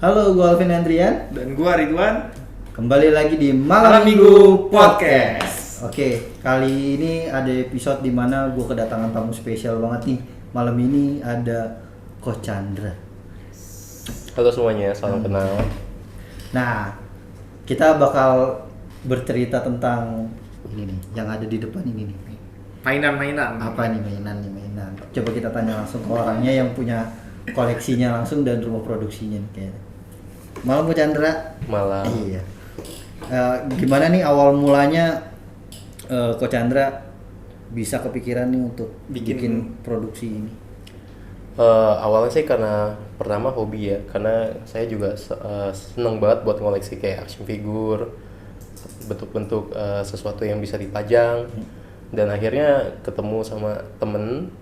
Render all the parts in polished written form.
Halo, gue Alvin Andrian. Dan gua Ridwan. Kembali lagi di Malam Minggu Podcast. Oke, kali ini ada episode dimana gue kedatangan tamu spesial banget nih. Malam ini ada Coach Chandra. Halo semuanya, salam kenal. Nah, kita bakal bercerita tentang ini nih, yang ada di depan ini nih. Mainan-mainan. Apa nih mainan? Coba kita tanya langsung ke orangnya yang punya koleksinya langsung dan rumah produksinya nih kayaknya. Malam Bu Chandra. Malam. Iya. Gimana nih awal mulanya Coach Chandra bisa kepikiran nih untuk bikin produksi ini? Awalnya sih karena pertama hobi ya, karena saya juga seneng banget buat ngoleksi kayak action figure, bentuk-bentuk sesuatu yang bisa dipajang. Dan akhirnya ketemu sama temen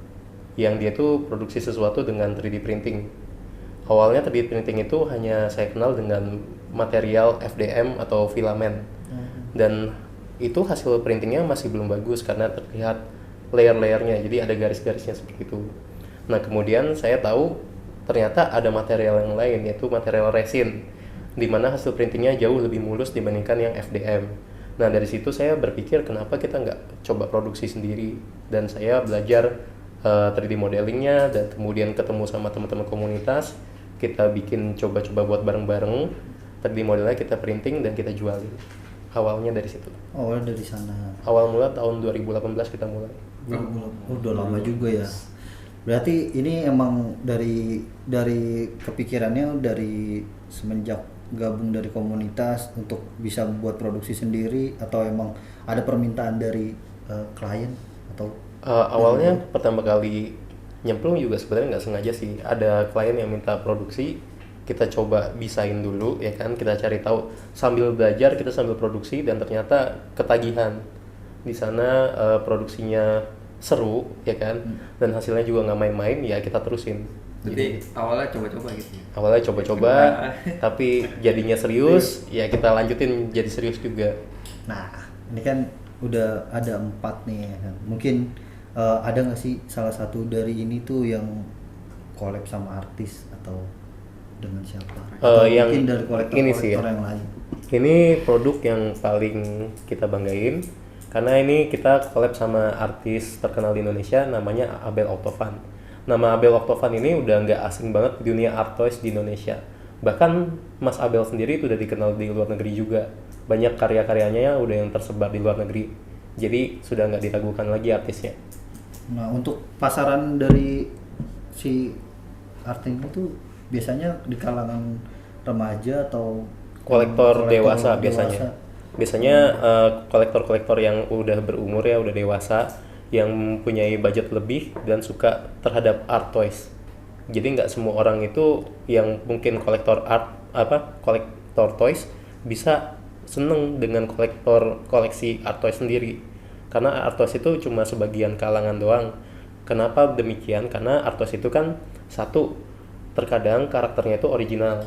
yang dia tuh produksi sesuatu dengan 3D printing. Awalnya 3D printing itu hanya saya kenal dengan material FDM atau filamen. Dan itu hasil printingnya masih belum bagus karena terlihat layer-layernya, jadi ada garis-garisnya seperti itu. Nah kemudian saya tahu ternyata ada material yang lain, yaitu material resin, di mana hasil printingnya jauh lebih mulus dibandingkan yang FDM. Nah dari situ saya berpikir kenapa kita nggak coba produksi sendiri, dan saya belajar 3D modelingnya, dan kemudian ketemu sama teman-teman komunitas, kita bikin coba-coba buat bareng-bareng, 3D modelnya kita printing dan kita jualin. Awalnya dari situ. Awalnya dari sana. Awal mula tahun 2018 kita mulai. Udah lama juga ya. Berarti ini emang dari kepikirannya dari semenjak gabung dari komunitas untuk bisa buat produksi sendiri, atau emang ada permintaan dari klien atau? Awalnya pertama kali nyemplung juga sebenarnya nggak sengaja sih. Ada klien yang minta produksi, kita coba bisain dulu ya kan, kita cari tahu sambil belajar, kita sambil produksi, dan ternyata ketagihan di sana. Produksinya seru ya kan, dan hasilnya juga nggak main-main, ya kita terusin. Jadi awalnya coba-coba gitu ya? Awalnya coba-coba tapi jadinya serius, ya kita lanjutin jadi serius juga. Nah ini kan udah ada 4 nih ya kan. Mungkin ada nggak sih salah satu dari ini tuh yang collab sama artis atau dengan siapa? Atau Yang mungkin dari kolektor-kolektor yang lain? Ini produk yang paling kita banggain karena ini kita collab sama artis terkenal di Indonesia, namanya Abel Octavan. Nama Abel Octavan ini udah nggak asing banget di dunia art toys di Indonesia. Bahkan Mas Abel sendiri itu udah dikenal di luar negeri juga. Banyak karya-karyanya udah yang tersebar di luar negeri. Jadi sudah nggak diragukan lagi artisnya. Nah untuk pasaran dari si artis itu biasanya di kalangan remaja atau kolektor dewasa biasanya. Biasanya kolektor-kolektor yang udah berumur ya, udah dewasa, yang mempunyai budget lebih dan suka terhadap art toys. Jadi nggak semua orang itu yang mungkin kolektor toys bisa seneng dengan koleksi art toys sendiri. Karena art toys itu cuma sebagian kalangan doang. Kenapa demikian? Karena art toys itu kan satu, terkadang karakternya itu original.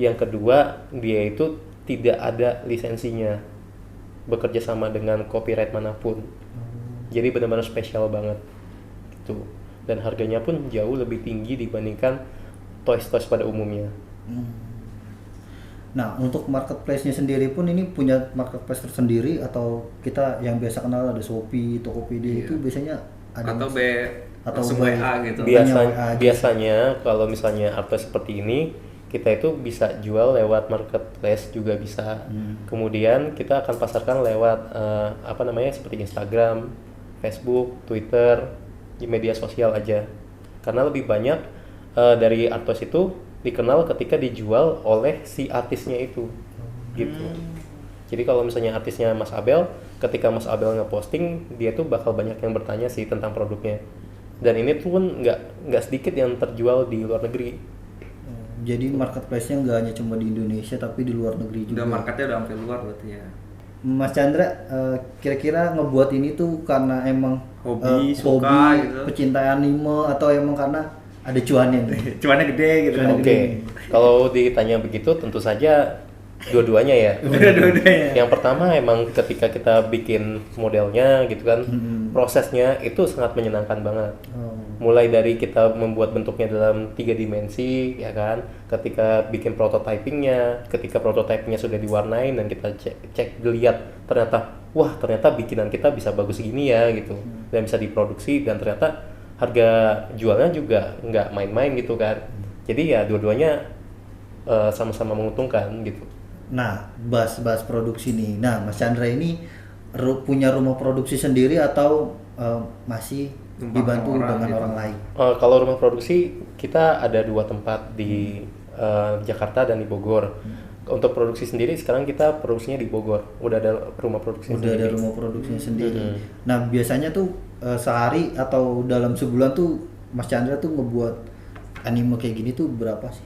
Yang kedua, dia itu tidak ada lisensinya, bekerja sama dengan copyright manapun. Jadi benar-benar spesial banget gitu. Dan harganya pun jauh lebih tinggi dibandingkan toys-toys pada umumnya. Nah untuk marketplace-nya sendiri pun ini punya marketplace tersendiri, atau kita yang biasa kenal ada Shopee, Tokopedia itu biasanya ada atau WA gitu. Biasanya kalau misalnya art toys seperti ini, kita itu bisa jual lewat marketplace juga bisa. Kemudian kita akan pasarkan lewat seperti Instagram, Facebook, Twitter, di media sosial aja. Karena lebih banyak dari art toys itu dikenal ketika dijual oleh si artisnya itu, gitu. Jadi kalau misalnya artisnya Mas Abel, ketika Mas Abel ngeposting, dia tuh bakal banyak yang bertanya sih tentang produknya. Dan ini tuh pun nggak sedikit yang terjual di luar negeri. Jadi marketplace-nya nggak hanya cuma di Indonesia tapi di luar negeri juga. Udah marketnya udah hampir luar berarti ya. Mas Chandra, kira-kira ngebuat ini tuh karena emang hobi suka gitu, pecinta anime, atau emang karena ada cuannya nih? Cuannya gede gitu. Oke. Kalau ditanya begitu tentu saja Dua-duanya ya. Dua-duanya. Yang pertama emang ketika kita bikin modelnya gitu kan, prosesnya itu sangat menyenangkan banget. Mulai dari kita membuat bentuknya dalam 3 dimensi, ya kan. Ketika bikin prototypingnya, ketika prototypingnya sudah diwarnain dan kita cek dilihat ternyata, wah ternyata bikinan kita bisa bagus gini ya gitu, dan bisa diproduksi dan ternyata harga jualnya juga nggak main-main gitu kan. Jadi ya dua-duanya sama-sama menguntungkan gitu. Nah, bahas produksi nih. Nah, Mas Chandra ini punya rumah produksi sendiri atau masih dibantu dengan gitu. orang lain? Kalau rumah produksi kita ada 2 tempat di Jakarta dan di Bogor. Untuk produksi sendiri sekarang kita produksinya di Bogor. Udah ada rumah produksi Udah sendiri. ada rumah produksinya sendiri. Nah, biasanya tuh sehari atau dalam sebulan tuh Mas Chandra tuh ngebuat anime kayak gini tuh berapa sih?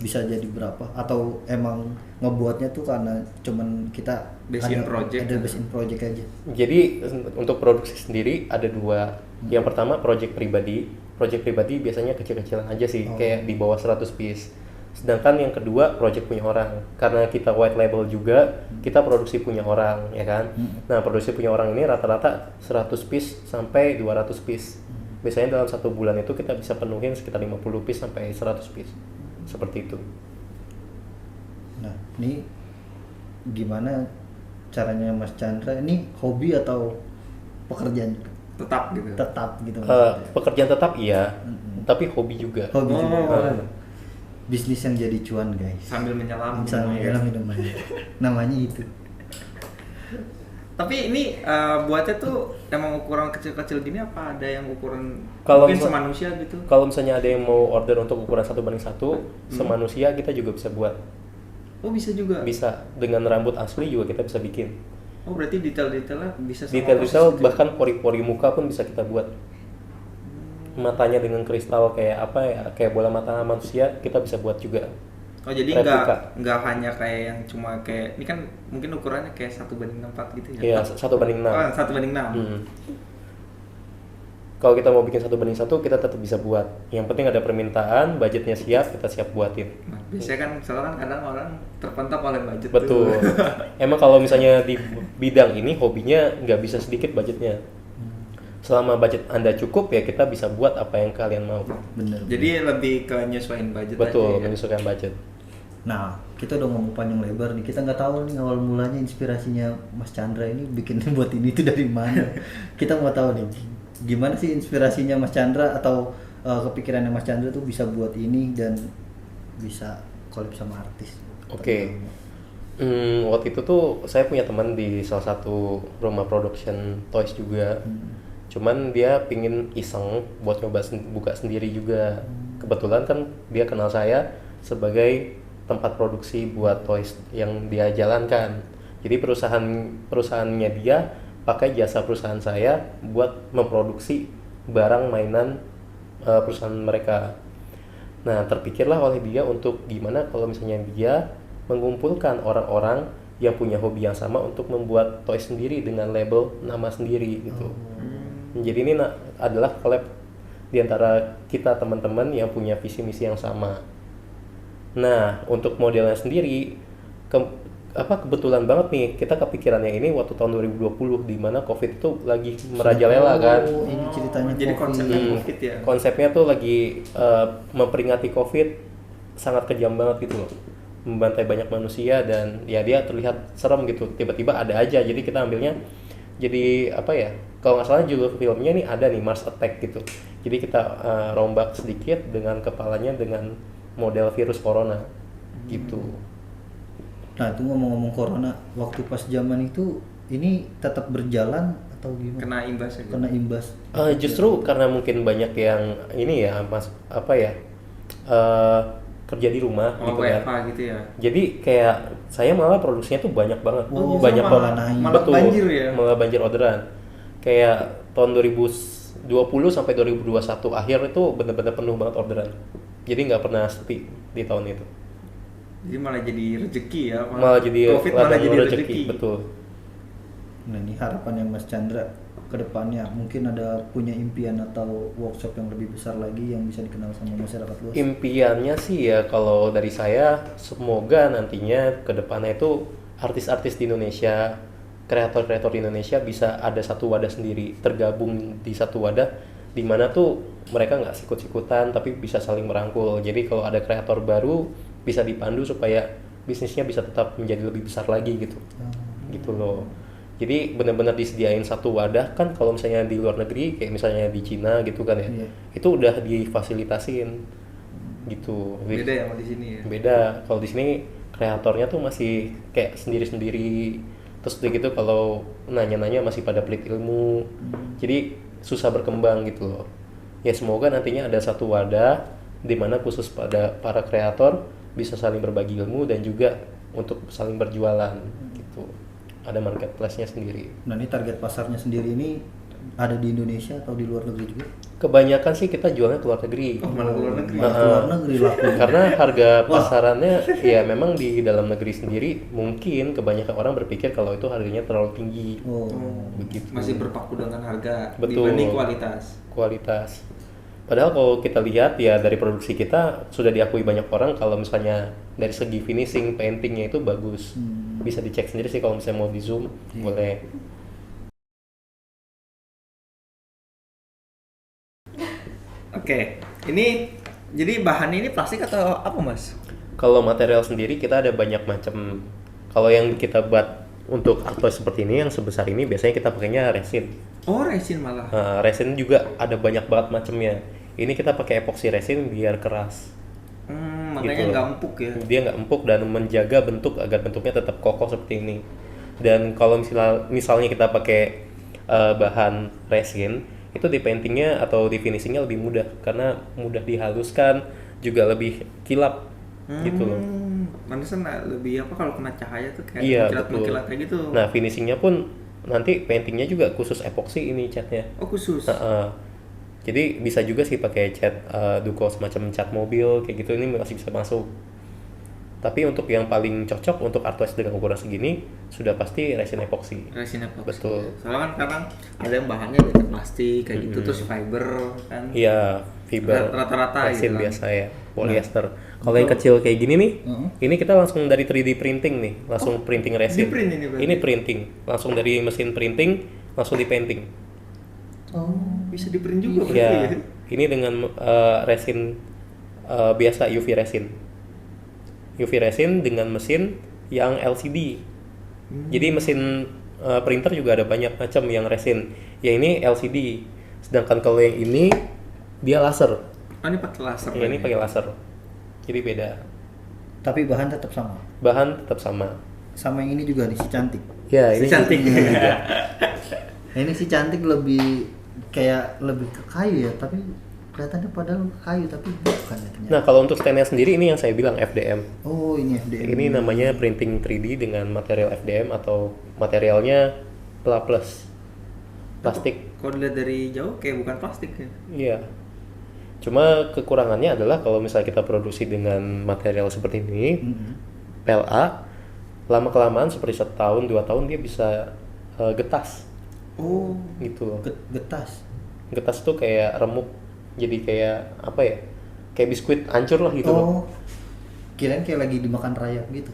Bisa jadi berapa? Atau emang ngebuatnya tuh karena cuman kita Base in project. ada base in project aja? Jadi untuk produksi sendiri ada 2. Yang pertama project pribadi. Project pribadi biasanya kecil-kecilan aja sih, kayak di bawah 100 piece. Sedangkan yang kedua project punya orang. Karena kita white label juga, kita produksi punya orang, ya kan. Nah, produksi punya orang ini rata-rata 100 piece sampai 200 piece. Biasanya dalam 1 bulan itu kita bisa penuhin sekitar 50 piece sampai 100 piece. Seperti itu. Nah, ini gimana caranya Mas Chandra? Ini hobi atau pekerjaan? Tetap gitu. Tetap gitu. maksudnya. Pekerjaan tetap iya, tapi hobi juga. Hobi juga. Oh. Bisnis yang jadi cuan, guys. Sambil menyelam. Sambil minumannya. Namanya itu. Tapi ini buatnya tuh emang ukuran kecil-kecil gini apa ada yang ukuran Kalau mungkin misal- semanusia gitu? Kalau misalnya ada yang mau order untuk ukuran 1:1, semanusia kita juga bisa buat. Oh bisa juga. Bisa, dengan rambut asli juga kita bisa bikin. Oh berarti detail-detailnya bisa sama Detail-detail proses gitu. bahkan pori-pori muka pun bisa kita buat. Matanya dengan kristal kayak apa ya, kayak bola mata manusia kita bisa buat juga. Oh jadi replika. nggak hanya kayak yang cuma kayak ini kan mungkin ukurannya kayak 1:4 gitu ya? Iya, 1:6. Oh 1:6. Kalau kita mau bikin 1:1 kita tetap bisa buat. Yang penting ada permintaan, budgetnya siap, kita siap buatin. Nah, biasanya kan soalnya kan kadang orang terpental oleh budget. Betul. Emang kalau misalnya di bidang ini hobinya nggak bisa sedikit budgetnya. Selama budget Anda cukup ya kita bisa buat apa yang kalian mau. Bener. Jadi lebih ke nyesuaiin budget Betul, aja ya? menyesuaikan budget. Nah, kita udah ngomong panjang lebar nih. Kita nggak tahu nih awal mulanya inspirasinya Mas Chandra ini bikin buat ini itu dari mana. Kita mau tahu nih, gimana sih inspirasinya Mas Chandra atau kepikirannya Mas Chandra tuh bisa buat ini dan bisa collab sama artis. Oke. Waktu itu tuh saya punya teman di salah satu rumah production toys juga. Cuman dia pingin iseng buat nyoba buka sendiri juga. Kebetulan kan dia kenal saya sebagai tempat produksi buat toys yang dia jalankan. Jadi perusahaannya dia pakai jasa perusahaan saya buat memproduksi barang mainan perusahaan mereka. Nah, terpikirlah oleh dia untuk gimana kalau misalnya dia mengumpulkan orang-orang yang punya hobi yang sama untuk membuat toys sendiri dengan label nama sendiri gitu. Jadi ini adalah collab di antara kita teman-teman yang punya visi misi yang sama. Nah, untuk modelnya sendiri kebetulan banget nih kita kepikirannya ini waktu tahun 2020 di mana Covid itu lagi merajalela kan. Ini ceritanya Jadi COVID. konsepnya Covid ya. Konsepnya tuh lagi memperingati Covid, sangat kejam banget gitu loh. Membantai banyak manusia dan ya dia terlihat serem gitu. Tiba-tiba ada aja. Jadi kita ambilnya jadi apa ya? Kalau nggak salah judul filmnya nih ada nih Mars Attack gitu. Jadi kita rombak sedikit dengan kepalanya dengan model virus corona gitu. Nah, itu ngomong-ngomong corona, waktu pas zaman itu ini tetap berjalan atau gimana? Kena imbas ya. Kena imbas. Justru karena mungkin banyak yang ini ya mas apa ya kerja di rumah Oh, gitu WFH kan. gitu ya. Jadi kayak saya malah produksinya tuh banyak banget, Oh, banyak malah banget, naik. Malah betul, banjir ya? malah banjir orderan. Kayak tahun 2020 sampai 2021 akhir itu benar-benar penuh banget orderan. Jadi nggak pernah sepi di tahun itu. Jadi malah jadi rezeki ya. Malah jadi Covid malah ladang jadi rezeki, rezeki. betul. Nah, ini harapannya Mas Chandra kedepannya? Mungkin ada punya impian atau workshop yang lebih besar lagi yang bisa dikenal sama masyarakat luas? Impiannya sih ya kalau dari saya semoga nantinya ke depannya itu artis-artis di Indonesia, kreator-kreator di Indonesia bisa ada satu wadah sendiri, tergabung di satu wadah di mana tuh mereka nggak sikut-sikutan tapi bisa saling merangkul. Jadi kalau ada kreator baru bisa dipandu supaya bisnisnya bisa tetap menjadi lebih besar lagi gitu. Gitu loh. Jadi benar-benar disediain satu wadah kan kalau misalnya di luar negeri kayak misalnya di Cina gitu kan ya. Iya. Itu udah difasilitasin gitu. Beda ya sama di sini ya. Beda. Kalau di sini kreatornya tuh masih kayak sendiri-sendiri. Terus udah gitu kalau nanya-nanya masih pada pelit ilmu. Jadi susah berkembang gitu loh. Ya semoga nantinya ada satu wadah di mana khusus pada para kreator bisa saling berbagi ilmu dan juga untuk saling berjualan gitu. Ada marketplace-nya sendiri. Nah ini target pasarnya sendiri ini ada di Indonesia atau di luar negeri juga? Kebanyakan sih kita jualnya ke luar negeri. Oh, malah ke luar negeri. Malah ke luar negeri laku. Karena harga pasarannya ya memang di dalam negeri sendiri mungkin kebanyakan orang berpikir kalau itu harganya terlalu tinggi. Oh. Begitu. Masih berpaku dengan harga Betul. dibanding kualitas. Kualitas. Padahal kalau kita lihat ya dari produksi kita sudah diakui banyak orang kalau misalnya dari segi finishing, paintingnya itu bagus. Bisa dicek sendiri sih kalau misalnya mau di zoom, boleh. Oke, ini jadi bahannya ini plastik atau apa mas? Kalau material sendiri kita ada banyak macam. Kalau yang kita buat untuk artwork seperti ini yang sebesar ini biasanya kita pakainya resin. Oh resin malah. Resin juga ada banyak banget macamnya. Ini kita pakai epoxy resin biar keras. Makanya Gitu. nggak empuk ya. Dia nggak empuk dan menjaga bentuk agar bentuknya tetap kokoh seperti ini. Dan kalau misalnya kita pakai bahan resin, itu di paintingnya atau di finishingnya lebih mudah karena mudah dihaluskan, juga lebih kilap gitu loh. Pantesan lebih apa kalau kena cahaya tuh kayak Iya, mengkilat-mengkilat kayak gitu. Nah finishingnya pun nanti paintingnya juga khusus epoxy ini catnya. Oh khusus. Jadi bisa juga sih pakai cat duko semacam cat mobil kayak gitu, ini masih bisa masuk. Tapi untuk yang paling cocok untuk artwork dengan ukuran segini sudah pasti resin epoxy. Resin epoxy. Betul. Soalnya kan kadang ada yang bahannya dari plastik kayak gitu terus fiber kan. Iya, fiber Rata-rata resin gitu kan. biasa ya, polyester. Kalau yang kecil kayak gini nih, ini kita langsung dari 3D printing nih, langsung printing resin. di-print ini berarti? Ini printing, langsung dari mesin printing langsung di painting. Oh bisa di print juga berarti Ya, ya. ini dengan resin biasa UV resin. UV resin dengan mesin yang LCD. Jadi mesin printer juga ada banyak macam yang resin. Yang ini LCD. Sedangkan kalau yang ini dia laser. Oh ini pakai laser. Yang ini pakai laser. Jadi beda. Tapi bahan tetap sama. Bahan tetap sama. Sama yang ini juga nih si cantik. Ya, Si ini cantik. Nah, ini si cantik lebih kayak lebih ke kayu ya, tapi kelihatannya padahal kayu tapi bukan ya ternyata. Nah, kalau untuk standnya sendiri ini yang saya bilang FDM. Oh, ini FDM. Ini namanya printing 3D dengan material FDM atau materialnya plus plastik. Kalau dilihat dari jauh kayak bukan plastik ya. Iya. Cuma kekurangannya adalah kalau misalnya kita produksi dengan material seperti ini, PLA, lama-kelamaan seperti 1 tahun, 2 tahun dia bisa getas. Oh. Gitu loh. Getas. Getas tuh kayak remuk. Jadi kayak apa ya? Kayak biskuit hancur lah gitu loh. Oh. Kirain kayak lagi dimakan rayap gitu.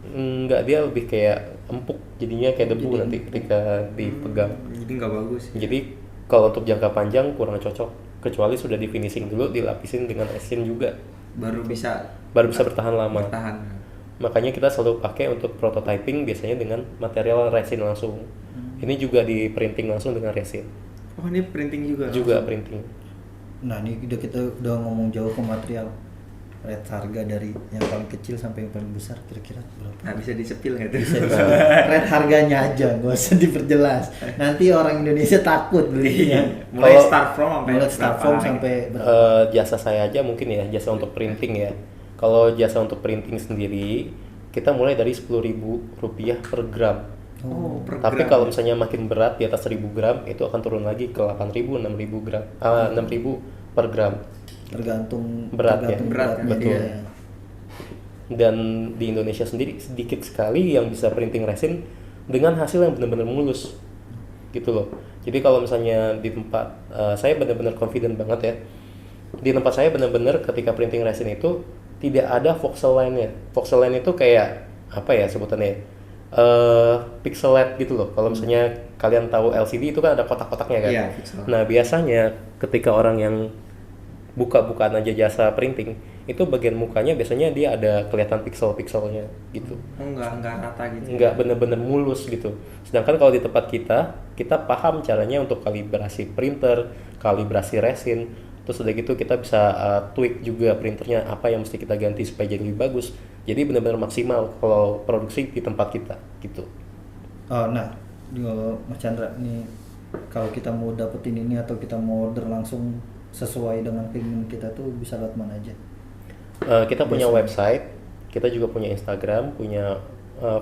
Enggak, dia lebih kayak empuk. Jadinya kayak debu nanti ketika dipegang. Jadi nggak bagus. Jadi kalau untuk jangka panjang kurang cocok. Kecuali sudah di finishing dulu, dilapisin dengan resin juga. Baru bisa Bertahan lama. bertahan. Makanya kita selalu pakai untuk prototyping biasanya dengan material resin langsung. Ini juga di printing langsung dengan resin. Oh ini printing juga. Juga printing. Nah, ini kita udah ngomong jauh ke material. Rate harga dari yang paling kecil sampai yang paling besar kira-kira berapa? Nah bisa disepil nggak tuh? Rate harganya aja, nggak usah diperjelas. Nanti orang Indonesia takut belinya. Mulai Kalau- start from sampai Mulai start berapa form gitu. sampai berapa? Jasa saya aja mungkin ya, jasa untuk printing ya. Kalau jasa untuk printing sendiri, kita mulai dari Rp10.000 per gram. Oh, per Tapi gram. kalau misalnya makin berat di atas 1000 gram, itu akan turun lagi ke 8.000, 6.000 gram, 6.000 per gram. Tergantung Berat ya? Berat ya, betul. Iya. Dan di Indonesia sendiri sedikit sekali yang bisa printing resin dengan hasil yang benar-benar mulus. gitu loh. Jadi kalau misalnya di tempat saya benar-benar confident banget ya. Di tempat saya benar-benar ketika printing resin itu tidak ada voxel line-nya. Voxel line itu kayak apa ya sebutannya? Pixelate gitu loh. Kalau misalnya kalian tahu LCD itu kan ada kotak-kotaknya kan. Iya, pixel. Nah, biasanya ketika orang yang buka-bukaan aja jasa printing, itu bagian mukanya biasanya dia ada kelihatan pixel-pixelnya gitu. Oh, enggak rata gitu. Nggak bener-bener mulus gitu. Sedangkan kalau di tempat kita paham caranya untuk kalibrasi printer, kalibrasi resin, terus udah gitu kita bisa tweak juga printernya apa yang mesti kita ganti supaya jadi lebih bagus. Jadi benar-benar maksimal kalau produksi di tempat kita gitu. Nah, Mas Chandra nih, kalau kita mau dapetin ini atau kita mau order langsung sesuai dengan keinginan kita tuh bisa lewat mana aja? Kita punya website, kita juga punya Instagram, punya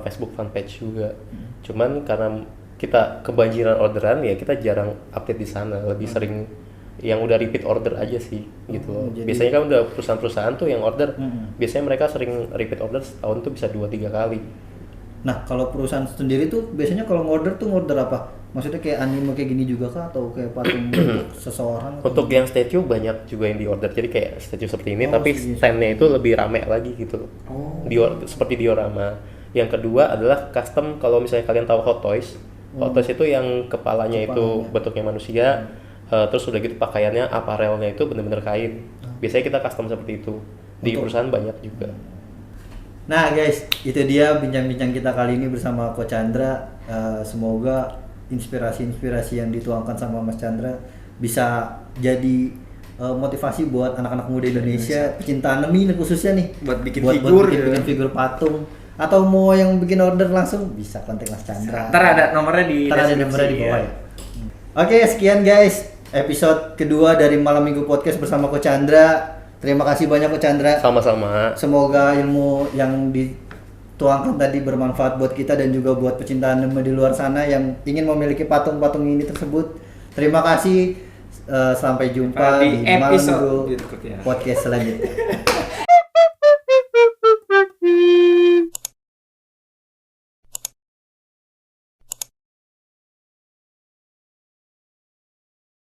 Facebook fanpage juga. Cuman karena kita kebanjiran orderan ya kita jarang update di sana, lebih sering yang udah repeat order aja sih gitu loh. Biasanya kan udah perusahaan-perusahaan tuh yang order, biasanya mereka sering repeat order setahun tuh bisa 2-3 kali. Nah, kalau perusahaan sendiri tuh biasanya kalau ngorder tuh ngorder apa? Maksudnya kayak anime kayak gini juga kah atau kayak patung untuk seseorang? Untuk yang statue banyak juga yang di order, jadi kayak statue seperti ini tapi iya. standnya itu lebih rame lagi gitu. Seperti diorama. Yang kedua adalah custom. Kalau misalnya kalian tahu Hot Toys, Hot Toys itu yang kepalanya itu bentuknya manusia, terus udah gitu pakaiannya, aparelnya itu bener-bener kain. Biasanya kita custom seperti itu. Di perusahaan banyak juga. Nah guys, itu dia bincang-bincang kita kali ini bersama Coach Chandra. Semoga inspirasi-inspirasi yang dituangkan sama Mas Chandra bisa jadi motivasi buat anak-anak muda Indonesia pecinta anime khususnya nih Buat bikin buat figur bikin, gitu. bikin figur patung atau mau yang bikin order langsung bisa kontak Mas Chandra. Ntar ada nomornya di Ntar ada deskripsi, nomornya di bawah ya. ya. Oke, sekian guys episode kedua dari Malam Minggu Podcast bersama Coach Chandra. Terima kasih banyak Coach Chandra. Sama-sama. Semoga ilmu yang dituangkan tadi bermanfaat buat kita dan juga buat pecinta anime di luar sana yang ingin memiliki patung-patung ini tersebut. Terima kasih. Sampai jumpa Di di Malam episode Minggu berikutnya. Podcast selanjutnya.